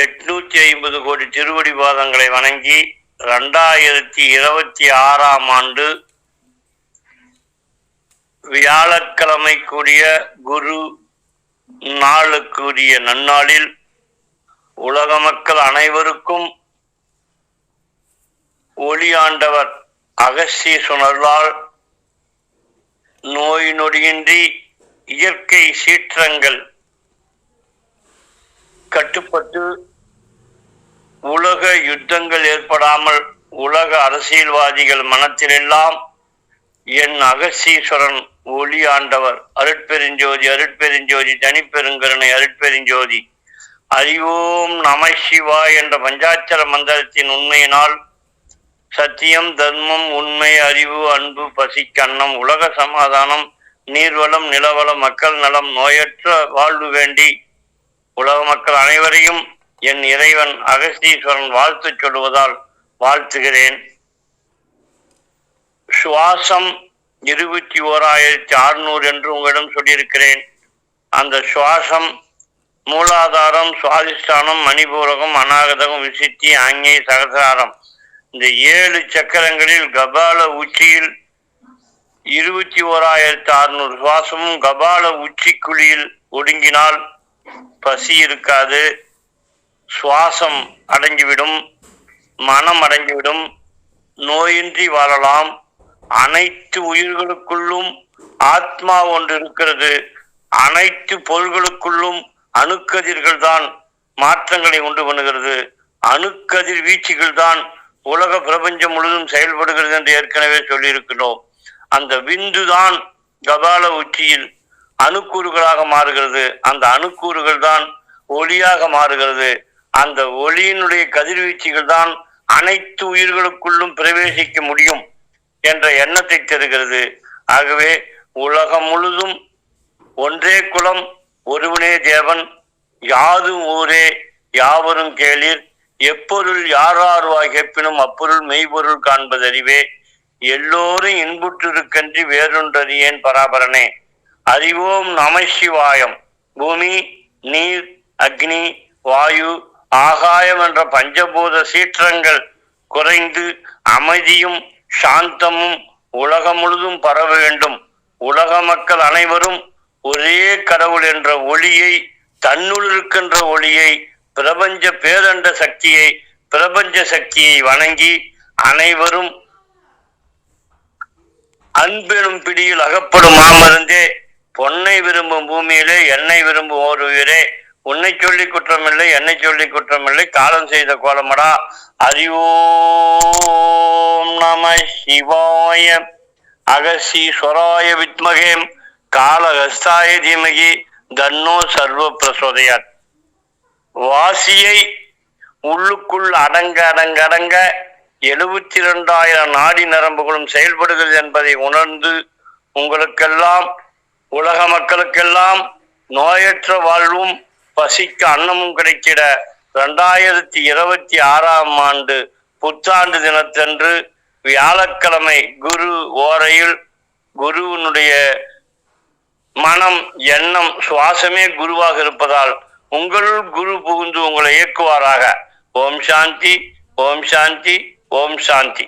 850 கோடி திருவடி பாதங்களை வணங்கி 2026 வியாழக்கிழமை கூடிய குரு நாளுக்குரிய நன்னாளில் உலக மக்கள் அனைவருக்கும் ஒளியாண்டவர் அகஸ்தீஸ்வரரால் நோய் நொடியின்றி இயற்கை சீற்றங்கள் கட்டுப்பட்டு உலக யுத்தங்கள் ஏற்படாமல் உலக அரசியல்வாதிகள் மனத்திலெல்லாம் என் அகஸ்தீஸ்வரன் ஒளி ஆண்டவர் அருட்பெருஞ்சோதி அருட்பெருஞ்சோதி தனிப்பெருங்கருணை அருட்பெருஞ்சோதி அறிவோம் நம சிவாய் என்ற பஞ்சாட்சர மந்திரத்தின் உண்மையினால் சத்தியம் தர்மம் உண்மை அறிவு அன்பு பசிக்கண்ணம் உலக சமாதானம் நீர்வளம் நிலவளம் மக்கள் நலம் நோயற்ற வாழ்வு வேண்டி உலக மக்கள் அனைவரையும் என் இறைவன் அகஸ்தீஸ்வரன் வாழ்த்து சொல்லுவதால் வாழ்த்துகிறேன். சுவாசம் 21,600 என்று உங்களிடம் சொல்லியிருக்கிறேன். அந்த சுவாசம் மூலாதாரம், சுவாதிஷ்டானம், மணிபூரகம், அநாகதகம், விசித்தி, ஆஞ்ஞை, சகசாரம் இந்த 7 சக்கரங்களில் கபால உச்சியில் 21,600 சுவாசமும் கபால உச்சிக்குழியில் ஒடுங்கினால் பசி இருக்காது, சுவாசம் அடங்கிவிடும், மனம் அடங்கிவிடும், நோயின்றி வாழலாம். அனைத்து உயிர்களுக்குள்ளும் ஆத்மா ஒன்று இருக்கிறது. அனைத்து பொருள்களுக்குள்ளும் அணுக்கதிர்கள் தான் மாற்றங்களை உண்டு பண்ணுகிறது. அணுக்கதிர் வீச்சுகள் தான் உலக பிரபஞ்சம் முழுதும் செயல்படுகிறது என்று ஏற்கனவே சொல்லியிருக்கிறோம். அந்த விந்து தான் கபால உச்சியில் அணுக்கூறுகளாக மாறுகிறது. அந்த அணுக்கூறுகள் தான் ஒளியாக மாறுகிறது. அந்த ஒளியினுடைய கதிர்வீச்சுகள் தான் அனைத்து உயிர்களுக்குள்ளும் பிரவேசிக்க முடியும் என்ற எண்ணத்தை தருகிறது. ஆகவே உலகம் முழுதும் ஒன்றே குலம், ஒருவனே தேவன், யாதும் ஊரே யாவரும் கேளீர், எப்பொருள் யாரார்வாய் கேட்பினும் அப்பொருள் மெய்பொருள் காண்பதறிவே, எல்லோரும் இன்புற்றிருக்கன்றி வேறொன்றறியேன் பராபரனே. அறிவோம் நம சிவாயம். பூமி, நீர், அக்னி, வாயு, ஆகாயம் என்ற பஞ்சபூத சீற்றங்கள் குறைந்து அமைதியும் சாந்தமும் உலகம் முழுதும் பரவ வேண்டும். உலக மக்கள் அனைவரும் ஒரே கடவுள் என்ற ஒளியை, தன்னுள் இருக்கின்ற ஒளியை, பிரபஞ்ச பேரண்ட சக்தியை, பிரபஞ்ச சக்தியை வணங்கி அனைவரும் அன்பெனும் பிடியில் அகப்படும் மாமருந்தே, பொன்னை விரும்பும் பூமியிலே என்னை விரும்பும் ஓர் உயிரே, உன்னை சொல்லி குற்றமில்லை என்னை சொல்லி குற்றமில்லை, காலம் செய்த கோலமடா. அறிவோம் நம சிவாய. அகஸ்தீஸ்வராய வித்மகே காளஹஸ்தாய தீமகி தன்னோ சர்வ பிரசோதயாத். வாசியை உள்ளுக்குள் அடங்க அடங்க அடங்க 72,000 நாடி நரம்புகளும் செயல்படுகிறது என்பதை உணர்ந்து உங்களுக்கெல்லாம், உலக மக்களுக்கெல்லாம் நோயற்ற வாழ்வும் பசிக்கு அன்னமும் கிடைக்கிட 2026 புத்தாண்டு தினத்தன்று வியாழக்கிழமை குரு ஓரையில் குருவினுடைய மனம், எண்ணம், சுவாசமே குருவாக இருப்பதால் உங்களுள் குரு புகுந்து உங்களை இயக்குவாராக. ஓம் சாந்தி, ஓம் சாந்தி, ஓம் சாந்தி.